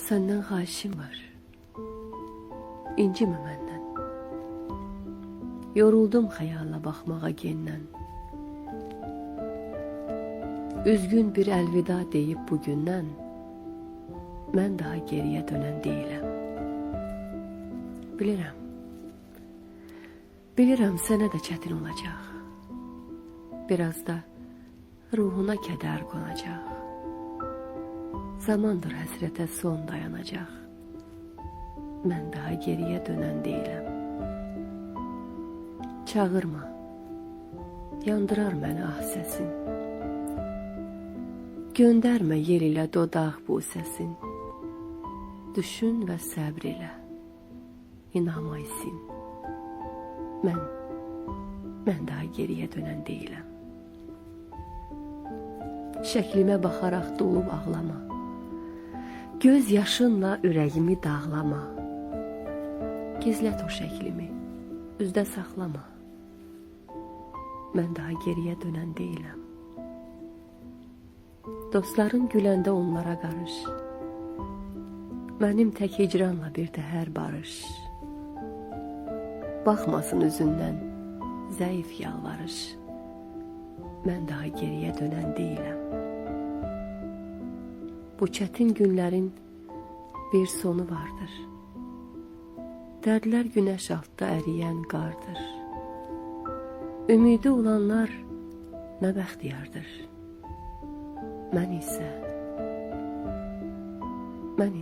Senden xahişim var. İncimə məndən. Yoruldum xəyala baxmağa gendən. Üzgün bir əlvida deyib bugündən, mən daha geriyə dönən deyiləm. Bilirəm. Bilirəm sənə də çətin olacaq. Biraz da ruhuna kədər qonacaq. Zamandır həsrətə son dayanacaq. Mən daha geriyə dönən deyiləm. Çağırma, yandırar məni ah səsin. Göndərmə yel ilə dodaq bu səsin. Düşün və səbr ilə, inama isin. Mən daha geriyə dönən deyiləm. Şəklimə baxaraq dolub ağlama. Göz yaşınla ürəyimi dağlama. Gizlət o şəklimi, üzdə saxlama. Mən daha geriyə dönən deyiləm. Dostların güləndə onlara qarış. Mənim tək hicranla bir də hər barış. Baxmasın üzündən zəif yalvarış. Mən daha geriyə dönən deyiləm. Bu çətin günlərin bir sonu vardır. Dərdlər günəş altda əriyən qardır. Ümidi olanlar nə bəxtiyardır. Mən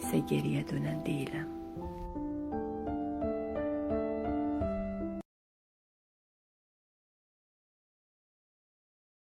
isə geriyə dönən deyiləm.